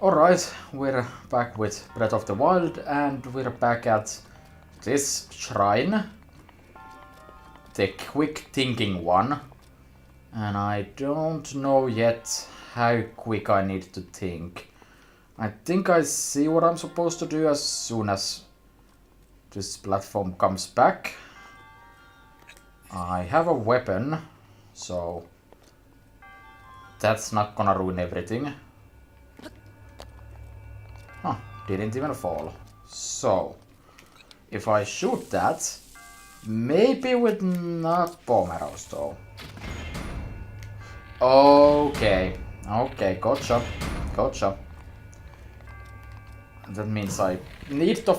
Alright, we're back with Breath of the Wild and we're back at this shrine. The quick thinking one. And I don't know yet how quick I need to think. I think I see what I'm supposed to do as soon as this platform comes back. I have a weapon, so that's not gonna ruin everything. Huh, didn't even fall. So, if I shoot that, maybe with not bomb arrows though. Okay, gotcha. That means I need to...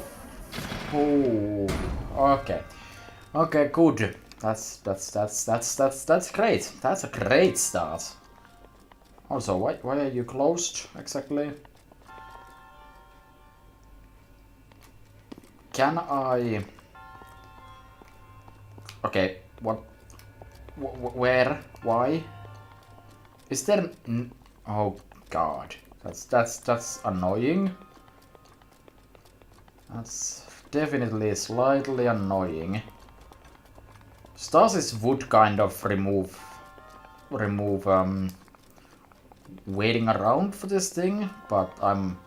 Oh, okay, good. That's great. That's a great start. Also, why are you closed exactly? Can I... Okay, what... Where? Why? Is there... Oh god. That's annoying. That's definitely slightly annoying. Stasis would kind of remove waiting around for this thing, but I'm...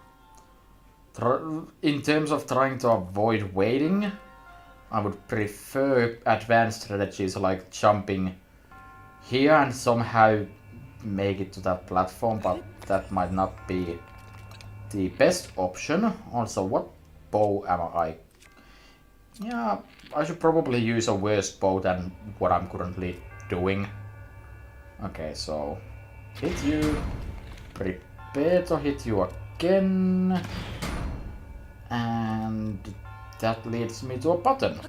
In terms of trying to avoid waiting, I would prefer advanced strategies like jumping here and somehow make it to that platform, but that might not be the best option. Also, what bow am I? Yeah, I should probably use a worse bow than what I'm currently doing. Okay, so hit you, prepare to hit you again. And that leads me to a button.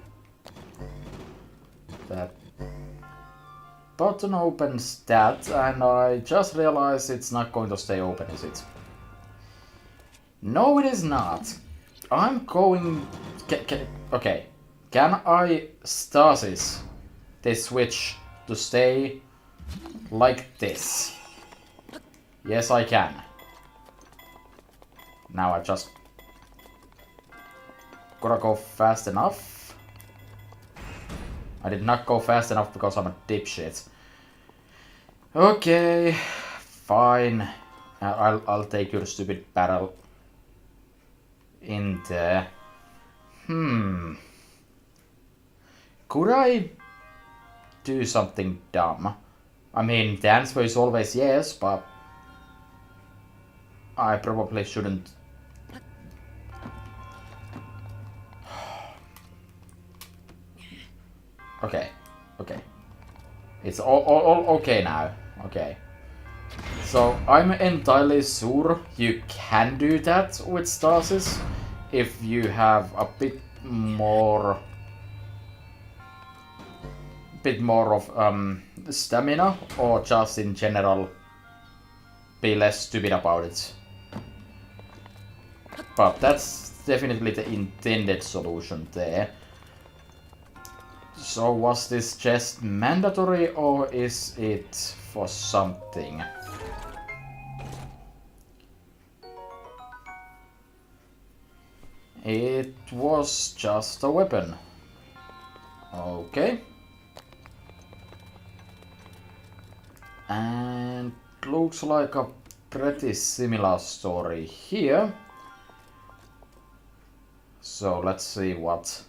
That button opens that, and I just realized it's not going to stay open, is it? No, it is not. I'm going... Okay. Can I stasis this switch to stay like this? Yes, I can. Now I just... gotta go fast enough. I did not go fast enough because I'm a dipshit. Okay, fine. I'll take your stupid barrel in there. Could I do something dumb? I mean, the answer is always yes, but I probably shouldn't. Okay. It's all okay now. Okay. So, I'm entirely sure you can do that with stasis if you have a bit more of stamina, or just in general be less stupid about it. But that's definitely the intended solution there. So was this just mandatory, or is it for something? It was just a weapon. Okay. And looks like a pretty similar story here. So let's see what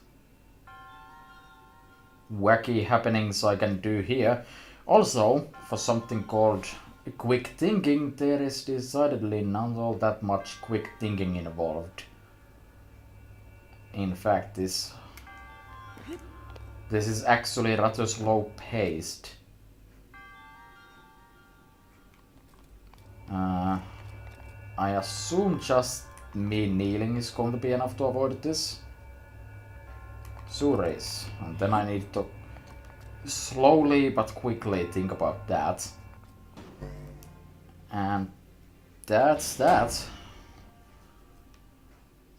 wacky happenings I can do here. Also, for something called quick thinking, there is decidedly not all that much quick thinking involved. In fact, this is actually rather slow paced. I assume just me kneeling is going to be enough to avoid this. Sure is. And then I need to slowly but quickly think about that. And that's that.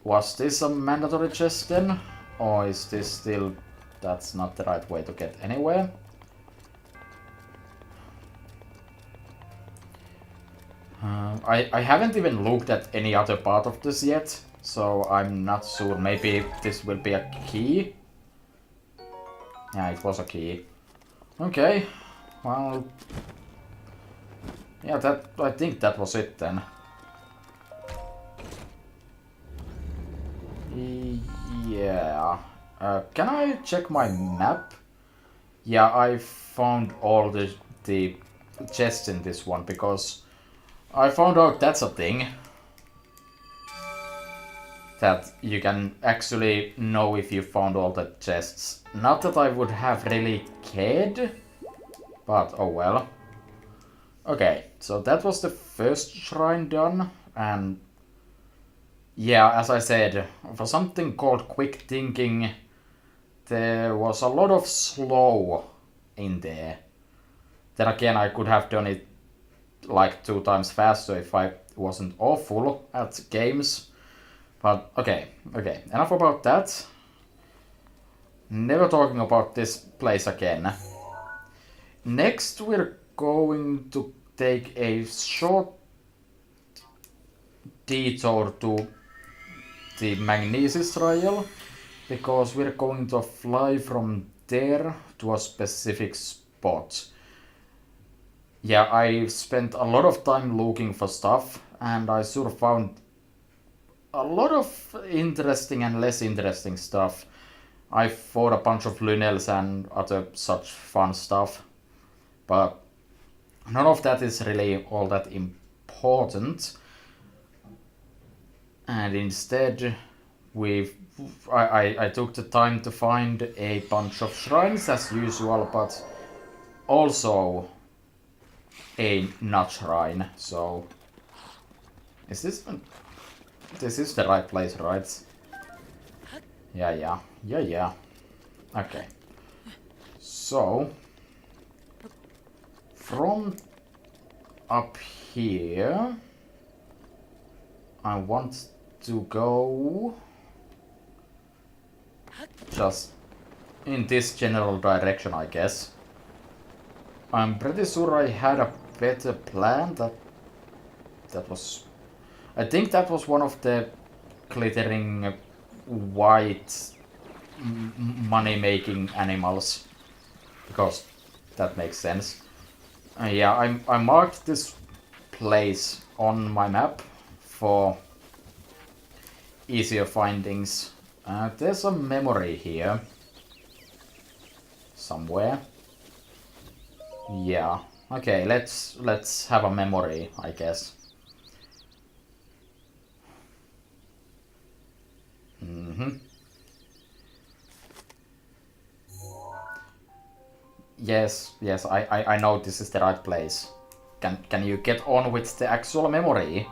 Was this a mandatory chest then? Or is this still... That's not the right way to get anywhere. I haven't even looked at any other part of this yet, so I'm not sure. Maybe this will be a key? Yeah, it was a key. Okay, well... Yeah, I think that was it then. Yeah. Can I check my map? Yeah, I found all the chests in this one, because I found out that's a thing. That you can actually know if you found all the chests. Not that I would have really cared, but oh well. Okay, so that was the first shrine done, and yeah, as I said, for something called quick thinking, there was a lot of slow in there. Then again, I could have done it like 2 times faster if I wasn't awful at games. But okay, enough about that. Never talking about this place again. Next, we're going to take a short detour to the Magnesis trial, because we're going to fly from there to a specific spot. Yeah, I spent a lot of time looking for stuff, and I sort of found a lot of interesting and less interesting stuff. I fought a bunch of Lunels and other such fun stuff, but none of that is really all that important. And instead, I took the time to find a bunch of shrines as usual, but also a nut shrine. So, is this is the right place, right? Yeah. Okay. So, from up here, I want to go just in this general direction, I guess. I'm pretty sure I had a better plan. That was... I think that was one of the glittering white money-making animals, because that makes sense. Yeah, I marked this place on my map for easier findings. There's a memory here somewhere. Yeah. Okay, let's have a memory, I guess. Yes, I know this is the right place. Can you get on with the actual memory?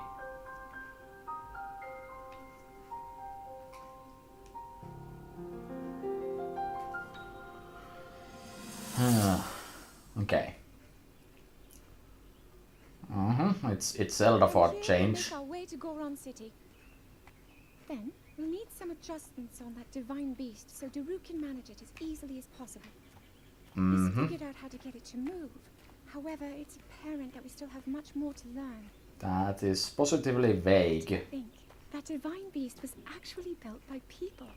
Okay. It's Zelda for a change. Our way to Goron City. Then we'll need some adjustments on that divine beast, so Daru can manage it as easily as possible. He's figured out how to get it to move. However, it's apparent that we still have much more to learn. That is positively vague. I think that divine beast was actually built by people.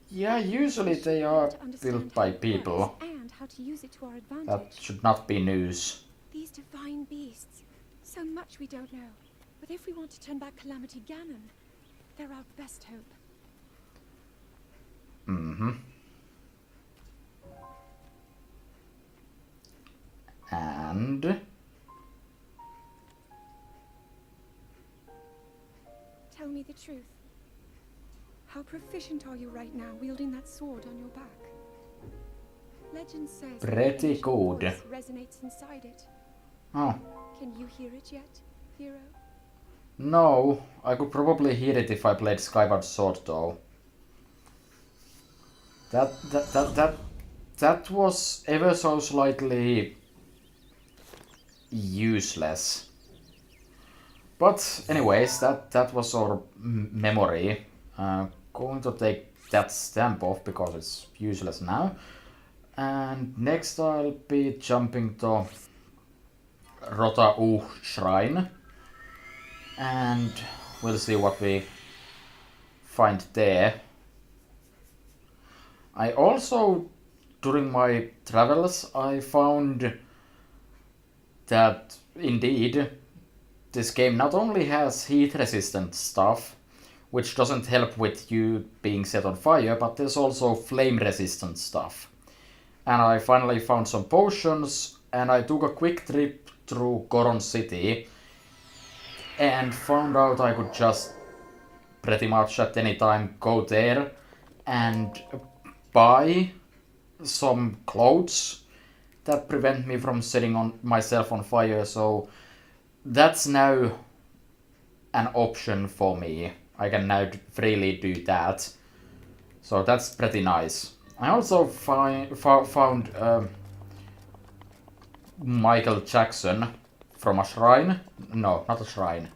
Yeah, usually they are built by people. And how to use it to our advantage. That should not be news. These divine beasts. So much we don't know. But if we want to turn back Calamity Ganon, they're our best hope. And... Tell me the truth. How proficient are you right now wielding that sword on your back? Legend says pretty the good. voice resonates inside it. Oh. Can you hear it yet, hero? No, I could probably hear it if I played Skyward Sword though. That was ever so slightly useless. But anyways, that was our memory. Going to take that stamp off because it's useless now. And next I'll be jumping to Rota U Shrine. And we'll see what we find there. I also, during my travels, I found that indeed this game not only has heat resistant stuff, which doesn't help with you being set on fire, but there's also flame resistant stuff. And I finally found some potions, and I took a quick trip through Goron City and found out I could just pretty much at any time go there and buy some clothes that prevent me from setting on myself on fire, so that's now an option for me. I can now freely do that, so that's pretty nice. I also found Michael Jackson from a shrine. No, not a shrine.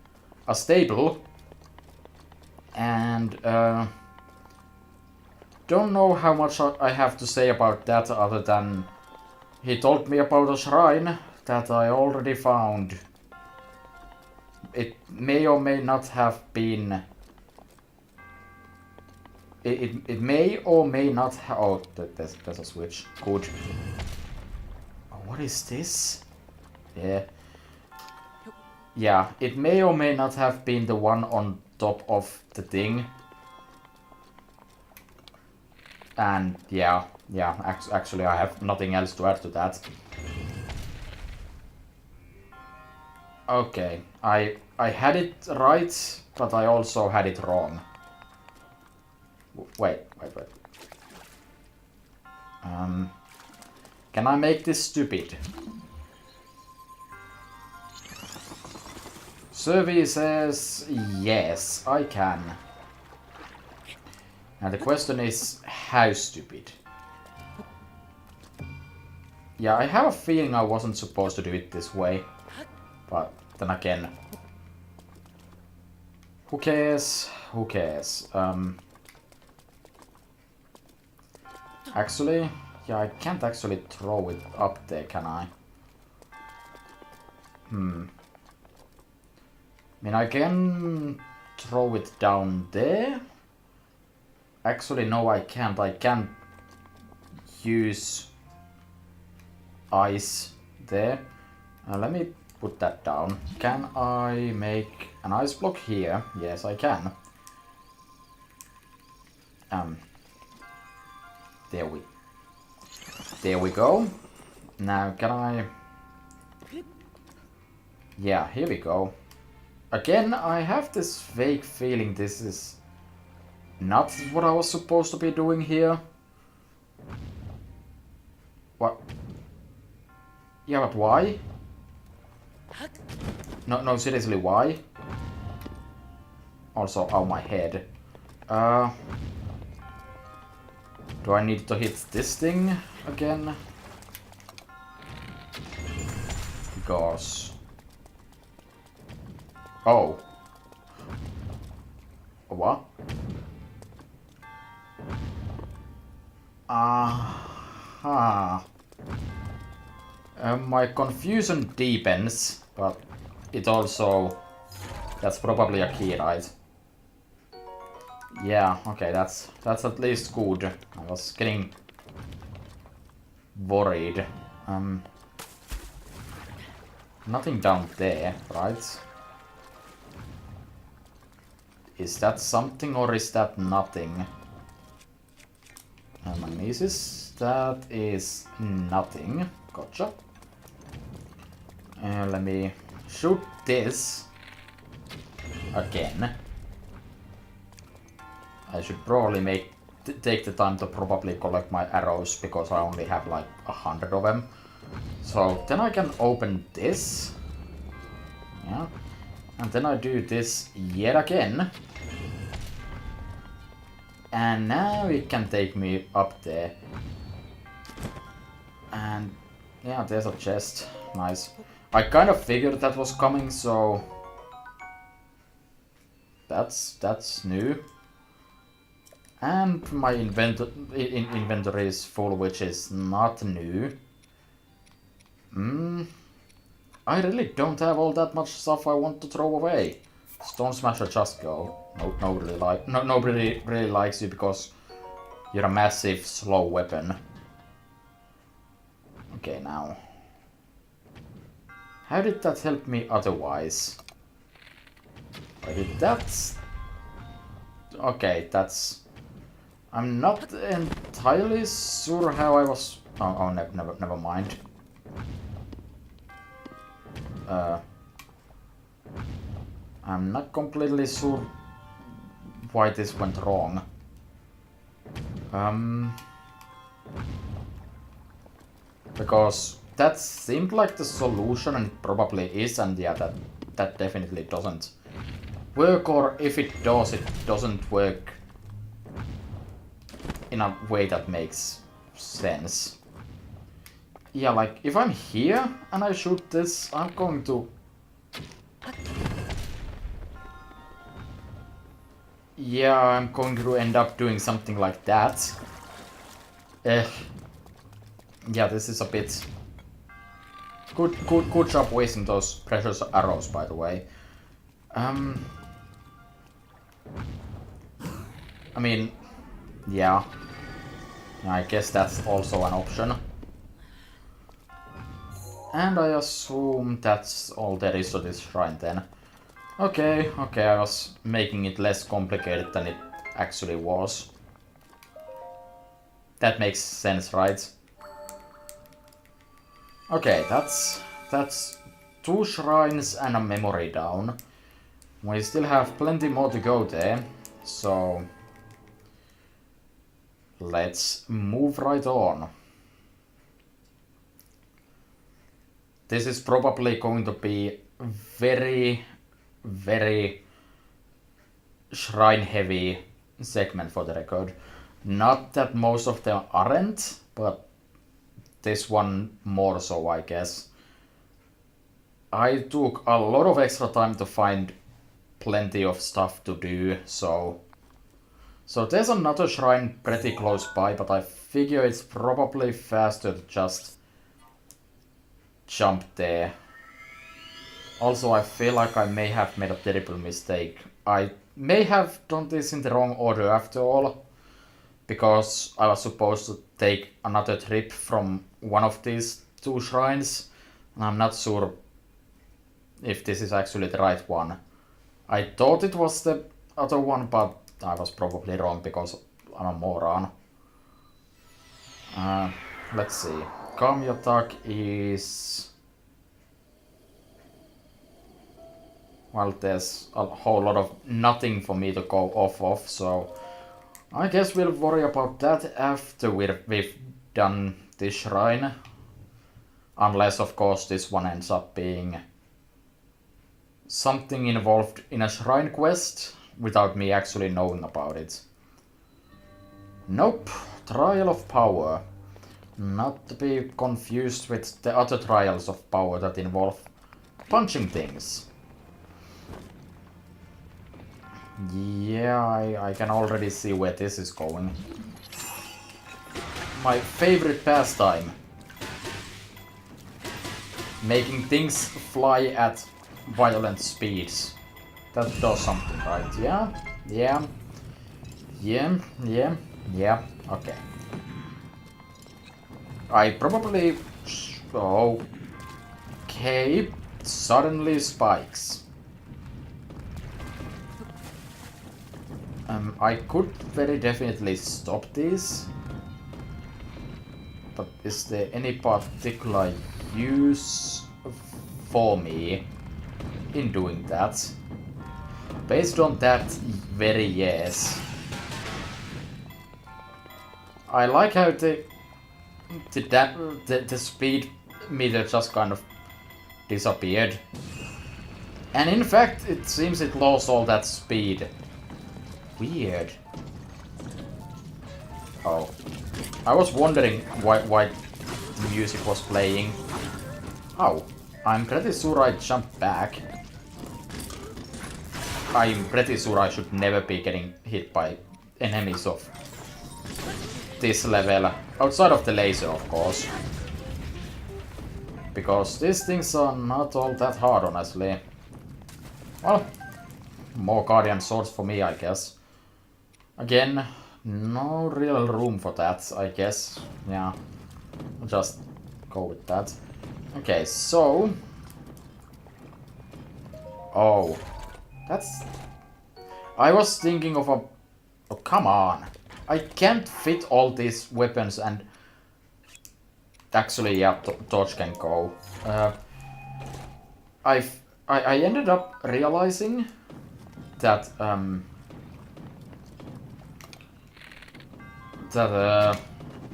A stable. And don't know how much I have to say about that other than he told me about a shrine that I already found. It may or may not have been... It may or may not have... Oh, there's a switch. Good. Oh, what is this? Yeah. Yeah, it may or may not have been the one on top of the thing. And yeah, actually I have nothing else to add to that. Okay, I had it right, but I also had it wrong. Wait. Can I make this stupid? Survey says yes, I can. And the question is, how stupid? Yeah, I have a feeling I wasn't supposed to do it this way. But then again... Who cares? Who cares? Actually... Yeah, I can't actually throw it up there, can I? I mean, I can throw it down there. Actually, no, I can't. I can't use ice there. Let me put that down. Can I make an ice block here? Yes, I can. There we go. Now, can I... Yeah, here we go. Again, I have this vague feeling this is not what I was supposed to be doing here. What? Yeah, but why? No, seriously, why? Also, ow, my head. Do I need to hit this thing again? Because... Oh. What? Aha. My confusion deepens, but it also... That's probably a key, right? Yeah, okay, that's at least good. I was getting worried. Nothing down there, right? Is that something or is that nothing? Magnesis, that is nothing. Gotcha. Let me shoot this again. I should probably take the time to probably collect my arrows because I only have like 100 of them. So then I can open this. Yeah. And then I do this yet again. And now it can take me up there. And yeah, there's a chest. Nice. I kind of figured that was coming, so that's new. And my inventory is full, which is not new. I really don't have all that much stuff I want to throw away. Stone Smasher, just go. Nobody really likes you because you're a massive, slow weapon. Okay, now. How did that help me otherwise? I did that. Okay, that's... I'm not entirely sure how I was... Oh, never mind. I'm not completely sure why this went wrong. Because that seemed like the solution, and it probably is, and yeah, that definitely doesn't work, or if it doesn't work in a way that makes sense. Yeah, like, if I'm here and I shoot this, I'm going to... Yeah, I'm going to end up doing something like that. Yeah, this is a bit... Good job wasting those precious arrows, by the way. I mean... Yeah. I guess that's also an option. And I assume that's all there is to this shrine then. Okay, I was making it less complicated than it actually was. That makes sense, right? Okay, that's 2 shrines and a memory down. We still have plenty more to go there, so let's move right on. This is probably going to be very shrine heavy segment for the record. Not that most of them aren't, but this one more so, I guess. I took a lot of extra time to find plenty of stuff to do, so there's another shrine pretty close by, but I figure it's probably faster to just jump there. Also, I feel like I may have made a terrible mistake. I may have done this in the wrong order after all, because I was supposed to take another trip from one of these 2 shrines, and I'm not sure if this is actually the right one. I thought it was the other one, but I was probably wrong because I'm a moron. Let's see. Kami attack is... Well, there's a whole lot of nothing for me to go off of, so I guess we'll worry about that after we've done this shrine. Unless, of course, this one ends up being something involved in a shrine quest without me actually knowing about it. Nope. Trial of Power. Not to be confused with the other trials of power that involve punching things. Yeah, I can already see where this is going. My favorite pastime. Making things fly at violent speeds. That does something, right? Yeah. Okay. I probably... Okay. Suddenly spikes. I could very definitely stop these. But is there any particular use for me in doing that? Based on that, very yes. I like how the speed meter just kind of disappeared. And in fact, it seems it lost all that speed. Weird. Oh. I was wondering why the music was playing. Oh. I'm pretty sure I jumped back. I'm pretty sure I should never be getting hit by enemies of this level. Outside of the laser, of course. because these things are not all that hard, honestly. Well, more Guardian Swords for me, I guess. Again, no real room for that, I guess. Yeah, I'll just go with that. Okay, so... Oh, that's... I was thinking of a... Oh, come on. I can't fit all these weapons and... Actually, yeah, Torch can go. I ended up realizing that,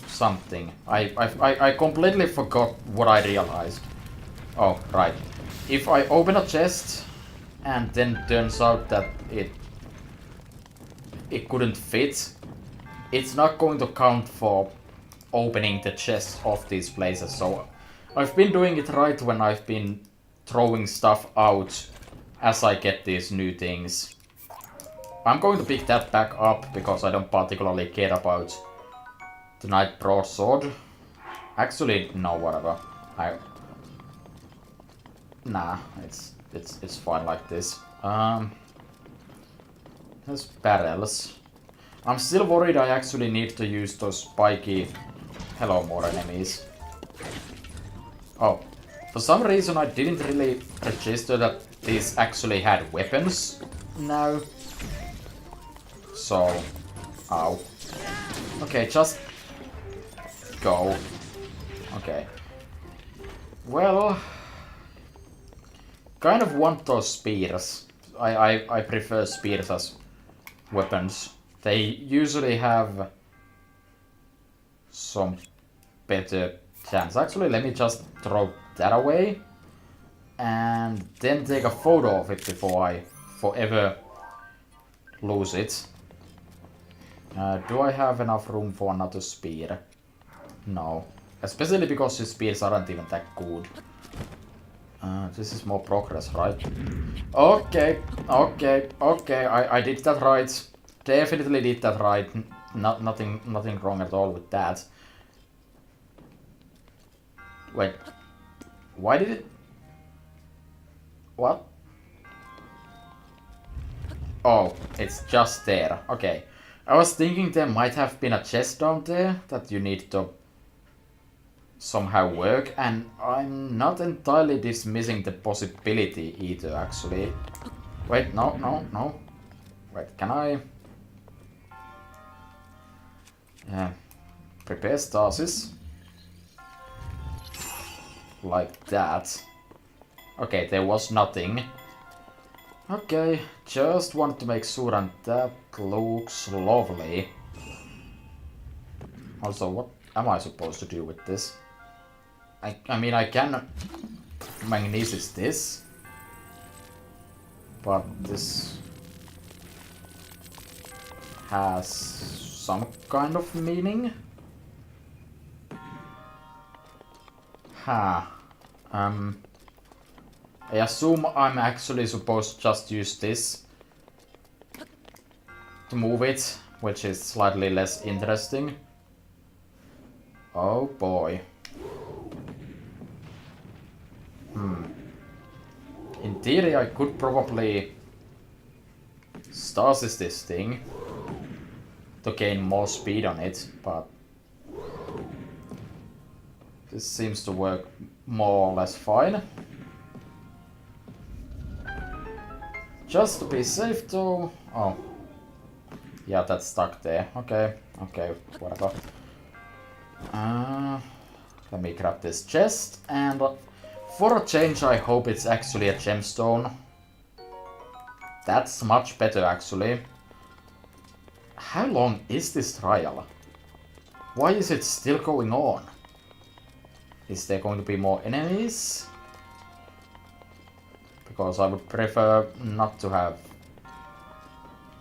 something. I completely forgot what I realized. Oh, right. If I open a chest and then turns out that it couldn't fit, it's not going to count for opening the chests of these places. So I've been doing it right when I've been throwing stuff out as I get these new things. I'm going to pick that back up because I don't particularly care about the Knight Broadsword. Actually, no, whatever. Nah, it's fine like this. There's barrels. I'm still worried I actually need to use those spiky... Hello, more enemies. Oh, for some reason I didn't really register that these actually had weapons now. So... Ow. Okay, just... Go. Okay. Well... Kind of want those spears. I prefer spears as weapons. They usually have some better chance. Actually, let me just throw that away and then take a photo of it before I forever lose it. Do I have enough room for another spear? No. Especially because the spears aren't even that good. This is more progress, right? Okay, I did that right. Definitely did that right. Nothing wrong at all with that. Wait. Why did it... What? Oh, it's just there. Okay. I was thinking there might have been a chest down there that you need to somehow work, and I'm not entirely dismissing the possibility either, actually. Wait, no. Wait, can I... prepare stasis. Like that. Okay, there was nothing. Okay, just want to make sure, and that looks lovely. Also, what am I supposed to do with this? I mean, I can magnesis this, but this has some kind of meaning. I assume I'm actually supposed to just use this to move it, which is slightly less interesting. Oh boy. In theory, I could probably stasis this thing to gain more speed on it, but this seems to work more or less fine. Just to be safe though... Oh. Yeah, that's stuck there. Okay, whatever. Let me grab this chest, and for a change I hope it's actually a gemstone. That's much better, actually. How long is this trial? Why is it still going on? Is there going to be more enemies? Because I would prefer not to have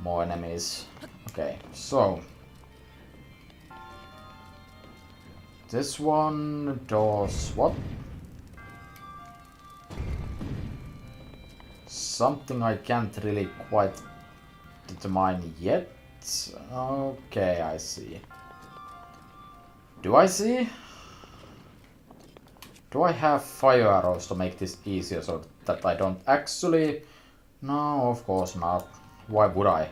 more enemies. Okay, so... This one does what? Something I can't really quite determine yet. Okay, I see. Do I see? Do I have fire arrows to make this easier so that I don't actually... No, of course not. Why would I?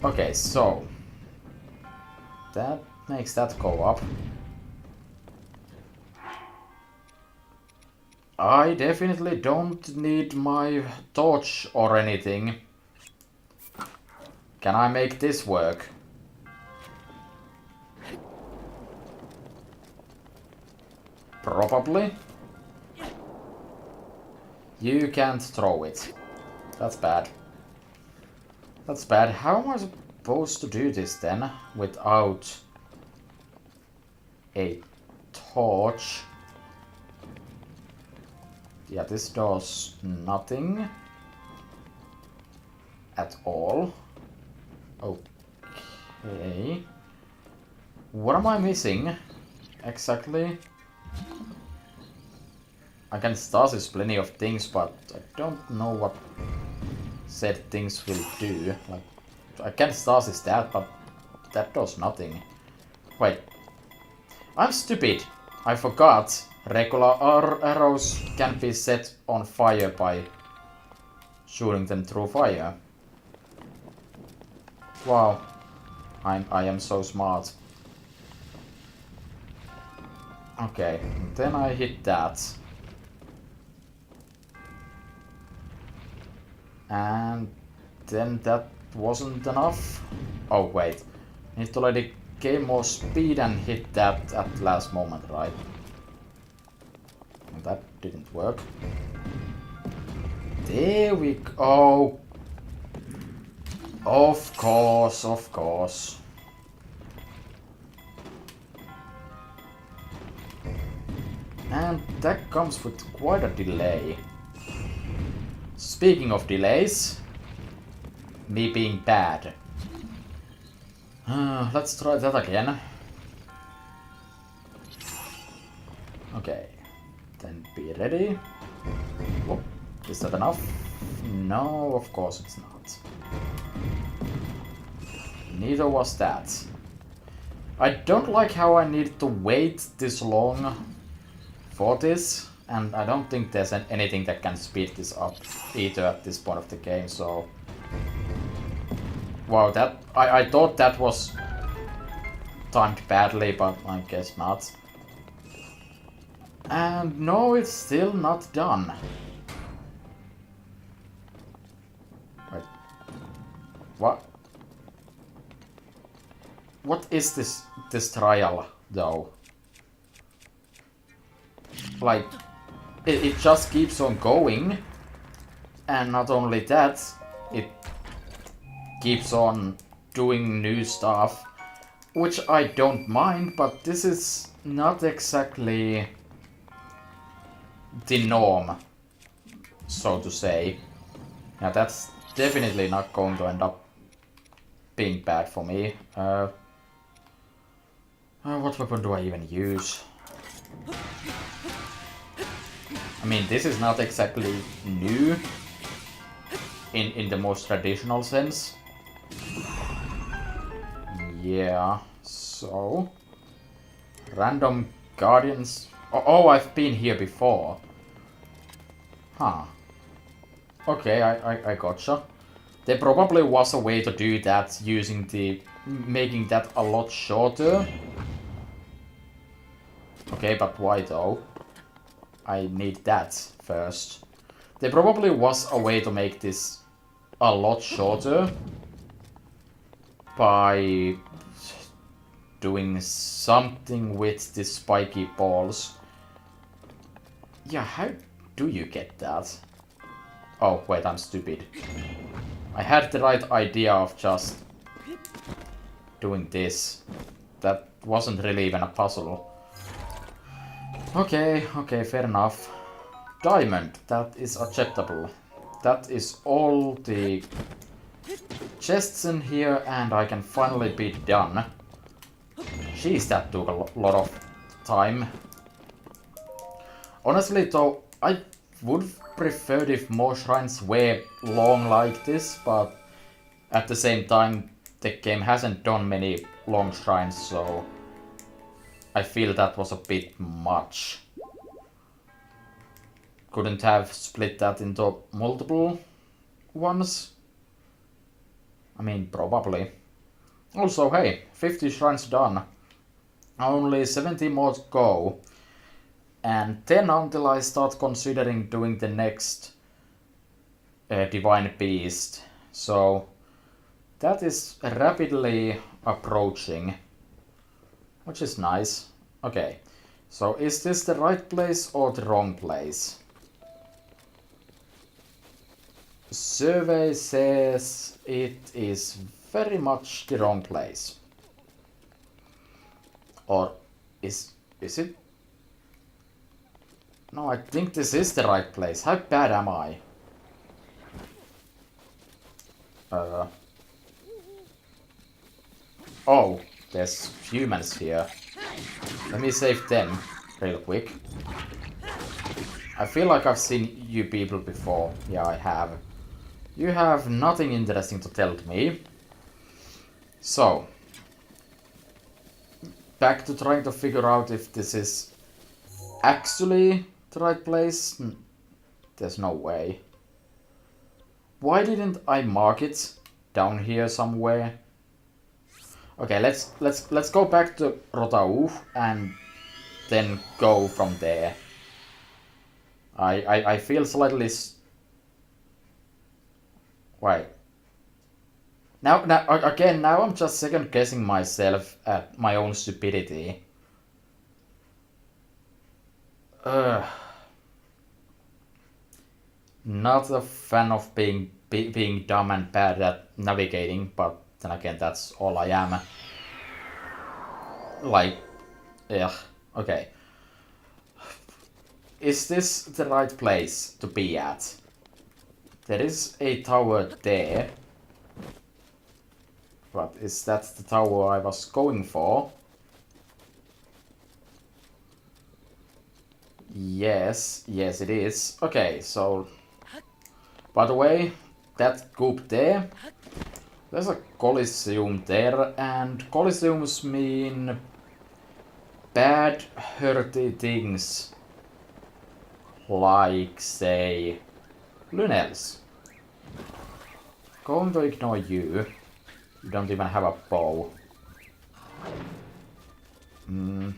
Okay, so... That makes that go up. I definitely don't need my torch or anything. Can I make this work? Probably. You can't throw it. That's bad. That's bad. How am I supposed to do this then without a torch? Yeah, this does nothing at all. Okay. What am I missing exactly? I can stasis plenty of things, but I don't know what said things will do. Like, I can stasis that, but that does nothing. Wait. I'm stupid. I forgot. Regular arrows can be set on fire by shooting them through fire. Wow. I am so smart. Okay, then I hit that. And then that wasn't enough. Oh wait, need to let it gain more speed and hit that at last moment, right? And that didn't work. There we go. Of course, of course. And that comes with quite a delay. Speaking of delays, me being bad. Let's try that again. Okay, then be ready. Whoop. Is that enough? No, of course it's not. Neither was that. I don't like how I need to wait this long for this, and I don't think there's anything that can speed this up either at this point of the game, so... Wow, that... I thought that was timed badly, but I guess not. And no, it's still not done. Wait. What? What is this trial, though? Like, it just keeps on going, and not only that, it keeps on doing new stuff, which I don't mind, but this is not exactly the norm, so to say. Yeah, that's definitely not going to end up being bad for me. What weapon do I even use? I mean, this is not exactly new in the most traditional sense. Yeah, so... Random guardians... Oh, I've been here before. Huh. Okay, I gotcha. There probably was a way to do that using the... making that a lot shorter. Okay, but why though? I need that first. There probably was a way to make this a lot shorter by doing something with the spiky balls. Yeah, how do you get that? Oh, wait, I'm stupid. I had the right idea of just doing this. That wasn't really even a puzzle. Okay, fair enough. Diamond, that is acceptable. That is all the chests in here, and I can finally be done. Jeez, that took a lot of time. Honestly though, I would prefer if more shrines were long like this, but at the same time, the game hasn't done many long shrines, so I feel that was a bit much. couldn't have split that into multiple ones? I mean, probably. Also, hey, 50 shrines done. Only 70 more to go. And then until I start considering doing the next Divine Beast. So that is rapidly approaching, which is nice. Okay, so is this the right place or the wrong place? Survey says it is very much the wrong place. Or is it? No, I think this is the right place. How bad am I? Oh, there's humans here. Let me save them real quick. I feel like I've seen you people before. Yeah, I have. You have nothing interesting to tell to me. So, back to trying to figure out if this is actually the right place. There's no way. Why didn't I mark it down here somewhere? Okay, let's go back to Rotauf and then go from there. I feel slightly. Wait. Now again, now I'm just second guessing myself at my own stupidity. Not a fan of being dumb and bad at navigating, but then again, that's all I am. Like, yeah, okay. Is this the right place to be at? There is a tower there. But is that the tower I was going for? Yes, yes it is. Okay, so... By the way, that goop there, there's a Colosseum there, and Colosseums mean bad, hurty things. Like, say, Lunels. Going to ignore you. You don't even have a bow. Can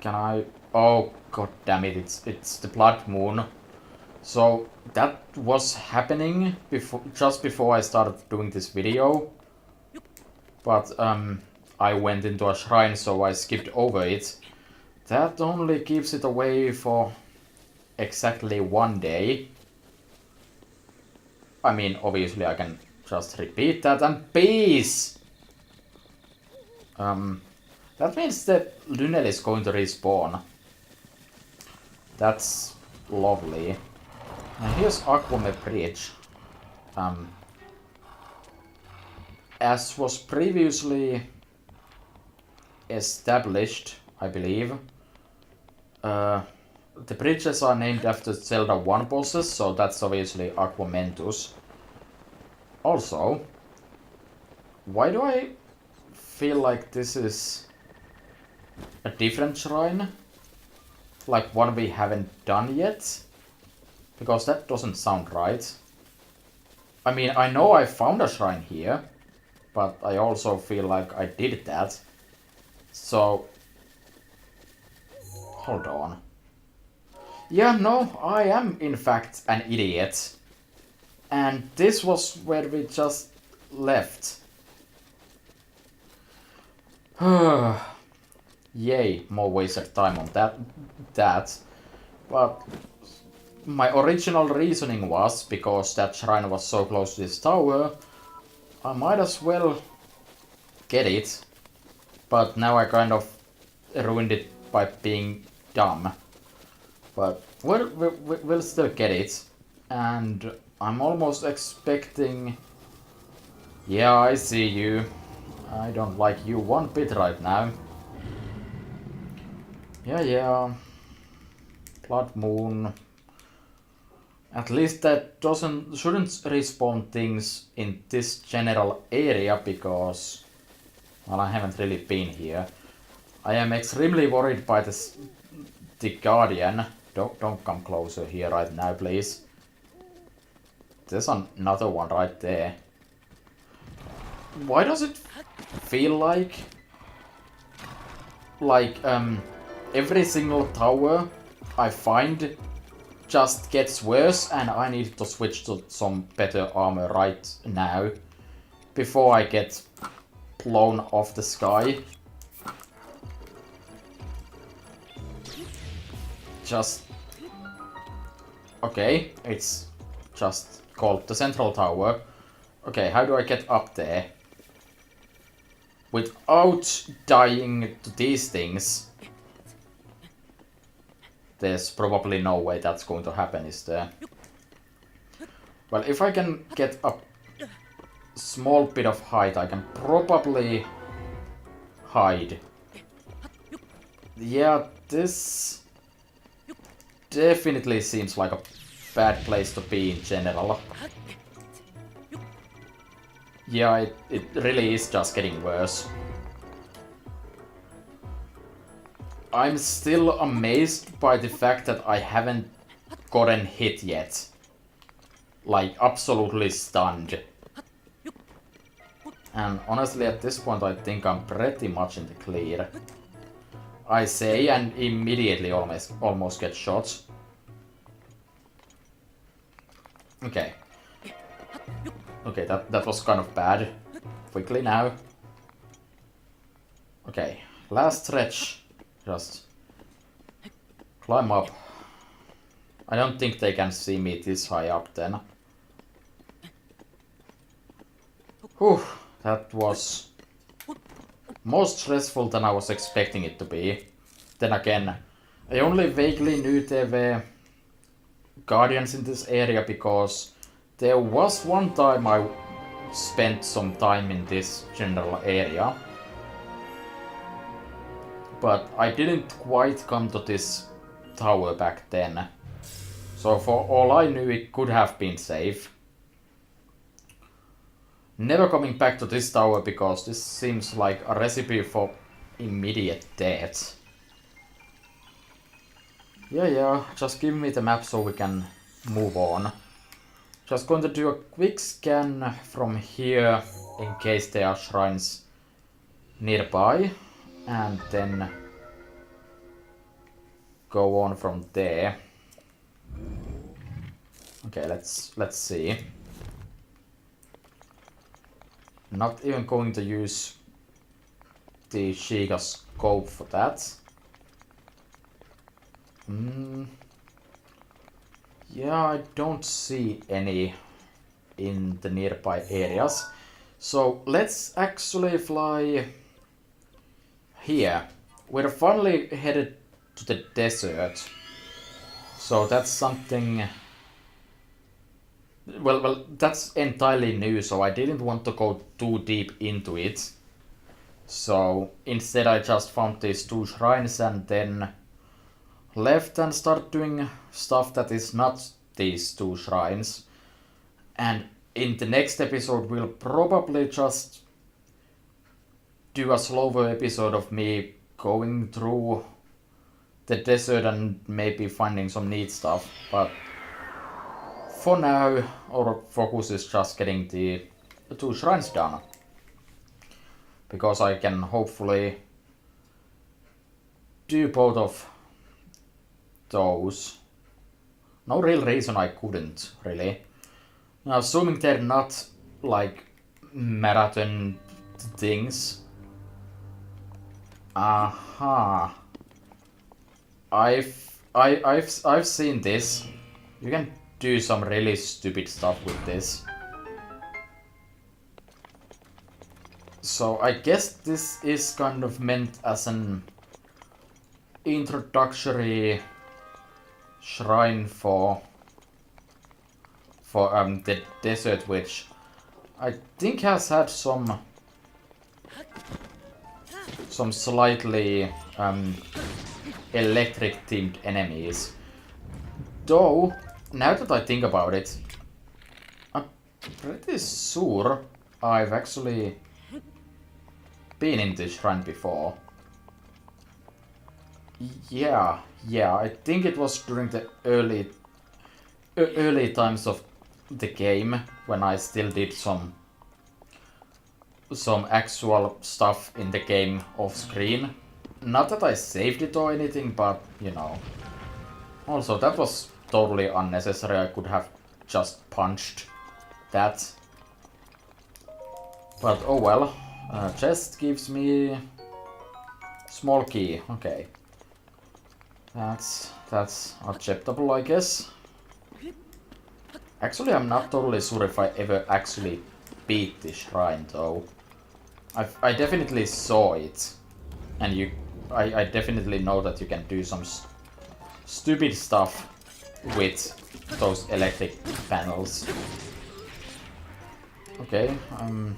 I... Oh, god damn it, it's the blood moon. So, that was happening just before I started doing this video. But, I went into a shrine, so I skipped over it. That only keeps it away for exactly 1 day. I mean, obviously I can just repeat that and peace! That means that Lunel is going to respawn. That's lovely. And here's Aquame Bridge. As was previously established, I believe, the bridges are named after Zelda 1 bosses, so that's obviously Aquamentus. Also, why do I feel like this is a different shrine? Like one we haven't done yet? Because that doesn't sound right. I mean, I know I found a shrine here, but I also feel like I did that. So, hold on. Yeah, no, I am in fact an idiot. And this was where we just left. Yay, more wasted time on that. But my original reasoning was, because that shrine was so close to this tower, I might as well get it. But now I kind of ruined it by being dumb. But we'll still get it. And I'm almost expecting... Yeah, I see you. I don't like you one bit right now. Yeah. Blood Moon. At least that shouldn't respawn things in this general area, because... Well, I haven't really been here. I am extremely worried by the Guardian. Don't come closer here right now, please. There's another one right there. Why does it feel like every single tower I find just gets worse and I need to switch to some better armor right now before I get blown off the sky? Just... Okay, it's just called the central tower. Okay, how do I get up there? Without dying to these things. There's probably no way that's going to happen, is there? Well, if I can get a small bit of height, I can probably hide. Yeah, this definitely seems like a bad place to be in general. Yeah, it really is just getting worse. I'm still amazed by the fact that I haven't gotten hit yet. Like, absolutely stunned. And honestly, at this point, I think I'm pretty much in the clear. I say, and immediately almost get shot. Okay. Okay, that was kind of bad. Quickly now. Okay, last stretch. Just climb up. I don't think they can see me this high up then. Whew, that was more stressful than I was expecting it to be. Then again, I only vaguely knew there were guardians in this area because there was one time I spent some time in this general area. But I didn't quite come to this tower back then. So for all I knew, it could have been safe. Never coming back to this tower because this seems like a recipe for immediate death. Yeah, just give me the map so we can move on. Just going to do a quick scan from here in case there are shrines nearby. And then go on from there. Okay, let's see. Not even going to use the Sheikah scope for that. Yeah, I don't see any in the nearby areas. So let's actually fly here. We're finally headed to the desert. So that's something... Well, that's entirely new, so I didn't want to go too deep into it. So instead I just found these two shrines and then left and started doing stuff that is not these two shrines. And in the next episode we'll probably just do a slower episode of me going through the desert and maybe finding some neat stuff. But for now, our focus is just getting the two shrines done. Because I can hopefully do both of those. No real reason I couldn't, really. Now, assuming they're not like marathon things. Aha. I've seen this. You can do some really stupid stuff with this. So I guess this is kind of meant as an introductory shrine for the desert, which I think has had some slightly electric themed enemies. Though, now that I think about it, I'm pretty sure I've actually been in this shrine before. Yeah, I think it was during the early times of the game when I still did some actual stuff in the game off screen. Not that I saved it or anything, but you know. Also, that was totally unnecessary. I could have just punched that. But oh well. Chest gives me small key. Okay. That's acceptable, I guess. Actually, I'm not totally sure if I ever actually beat this shrine, though. I definitely saw it, and I definitely know that you can do some stupid stuff with those electric panels. Okay, I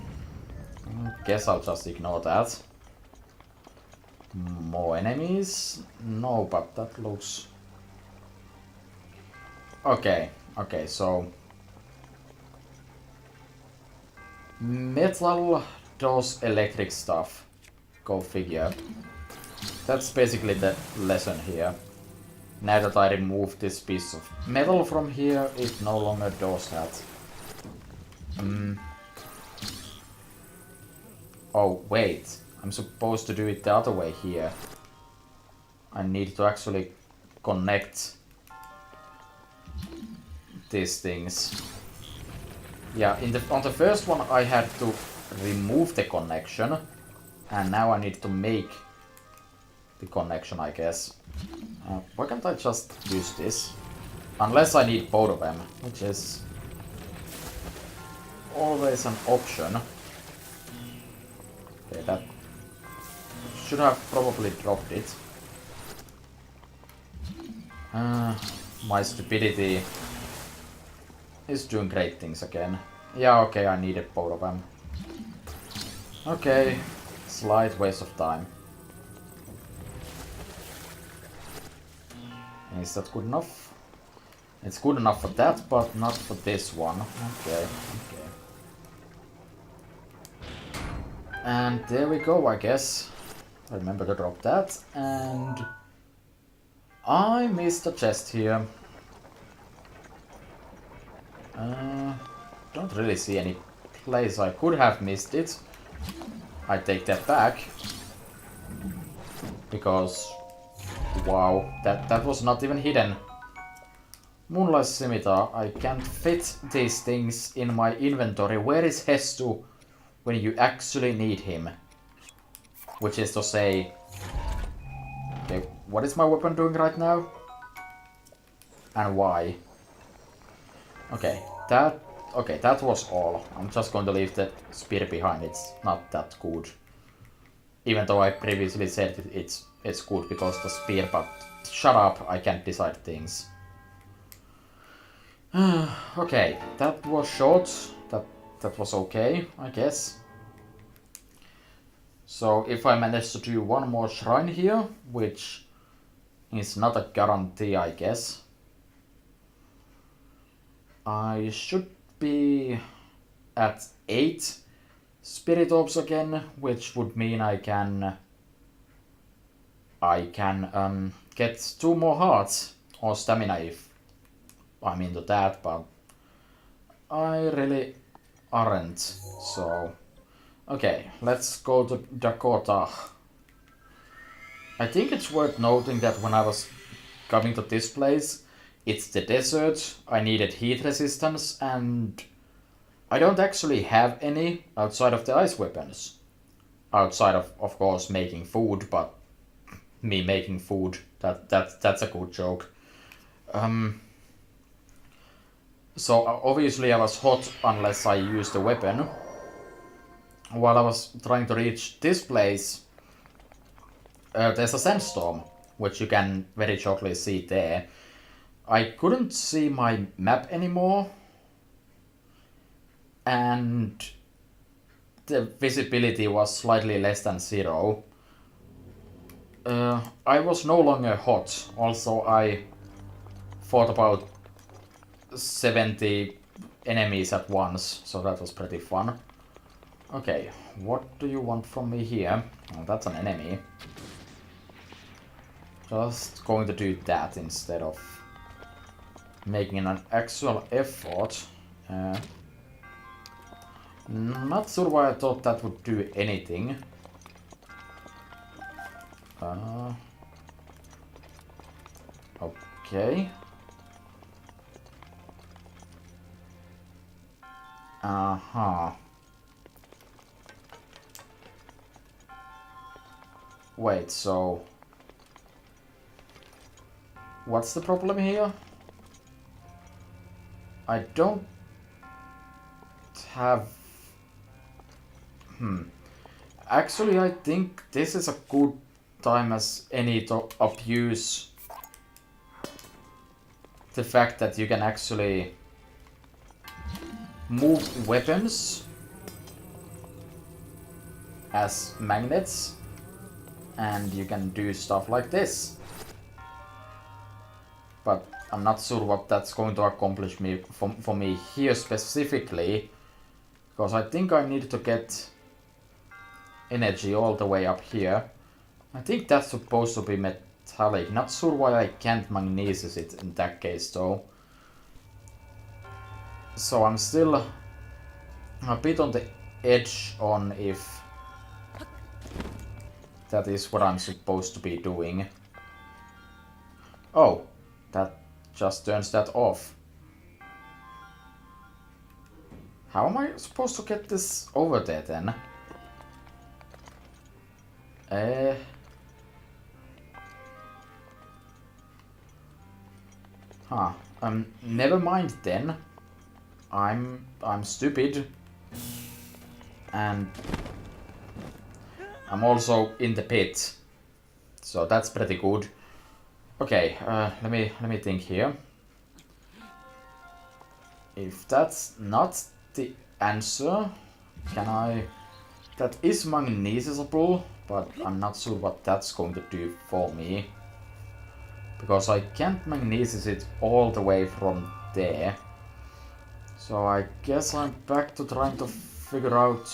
guess I'll just ignore that. More enemies? No, but that looks... Okay, so... Metal does electric stuff. Go figure. That's basically the lesson here. Now that I remove this piece of metal from here, it no longer does that. Oh, wait. I'm supposed to do it the other way here. I need to actually connect these things. Yeah, on the first one I had to remove the connection, and now I need to make the connection, I guess. Why can't I just use this? Unless I need both of them, which is always an option. Okay, that should have probably dropped it. My stupidity is doing great things again. Yeah, okay, I needed both of them. Okay, slight waste of time. Is that good enough? It's good enough for that, but not for this one. Okay. And there we go, I guess. Remember to drop that, and... I missed a chest here. Don't really see any place I could have missed it. I take that back. Because... Wow, that was not even hidden. Moonlight Scimitar, I can't fit these things in my inventory. Where is Hestu when you actually need him? Which is to say... Okay, what is my weapon doing right now? And why? Okay, that was all. I'm just going to leave the spear behind. It's not that good. Even though I previously said it's good because the spear, but shut up, I can't decide things. Okay, that was short. That was okay, I guess. So if I manage to do one more shrine here, which is not a guarantee, I guess, I should be at 8 spirit orbs again, which would mean I can get 2 more hearts or stamina if I'm into that, but I really aren't. So okay, let's go to Dakota. I think it's worth noting that when I was coming to this place, it's the desert, I needed heat resistance, and I don't actually have any outside of the ice weapons. Outside of course, making food, but me making food, that's a good joke. So obviously I was hot unless I used the weapon. While I was trying to reach this place, there's a sandstorm, which you can very shortly see there. I couldn't see my map anymore, and the visibility was slightly less than 0. I was no longer hot. Also, I fought about 70 enemies at once, so that was pretty fun. Okay, what do you want from me here? Oh, that's an enemy. Just going to do that instead of making an actual effort. Not sure why I thought that would do anything. Okay. Uh-huh. Wait, so... What's the problem here? I don't have... Actually, I think this is a good time as any to abuse the fact that you can actually move weapons as magnets, and you can do stuff like this. But I'm not sure what that's going to accomplish for me here specifically, because I think I need to get energy all the way up here. I think that's supposed to be metallic. Not sure why I can't magnesize it in that case though. So I'm still a bit on the edge on if that is what I'm supposed to be doing. Oh, that just turns that off. How am I supposed to get this over there then? Never mind then. I'm stupid. And I'm also in the pit. So that's pretty good. Okay, let me think here. If that's not the answer, can I... That is magnetizable, but I'm not sure what that's going to do for me. Because I can't magnetize it all the way from there. So I guess I'm back to trying to figure out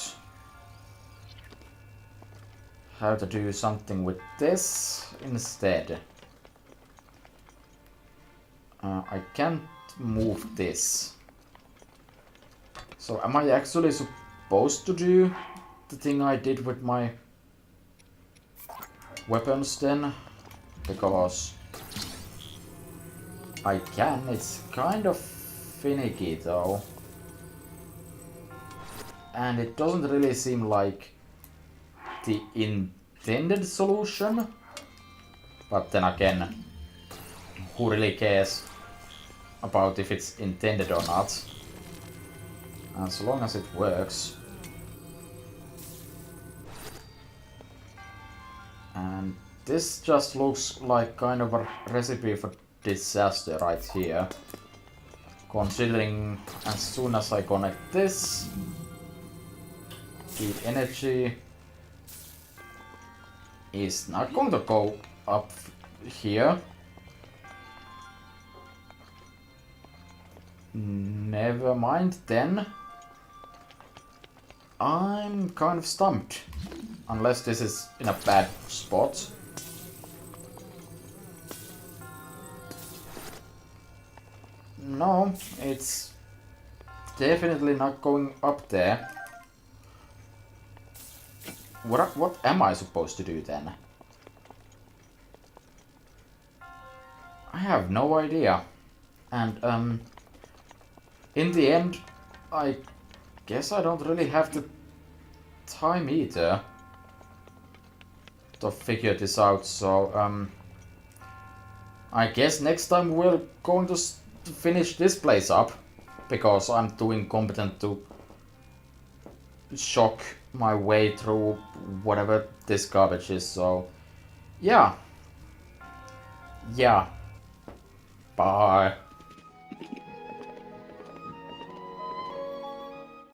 how to do something with this instead. I can't move this. So am I actually supposed to do the thing I did with my weapons then? Because I can. It's kind of finicky though. And it doesn't really seem like the intended solution. But then again, who really cares about if it's intended or not? As long as it works. And this just looks like kind of a recipe for disaster right here. Considering as soon as I connect this, the energy is not going to go up here. Never mind then. I'm kind of stumped. Unless this is in a bad spot. No, it's definitely not going up there. What am I supposed to do then? I have no idea. And in the end, I guess I don't really have the time either to figure this out, so I guess next time we're going to finish this place up, because I'm too incompetent to shock my way through whatever this garbage is, so yeah. Bye.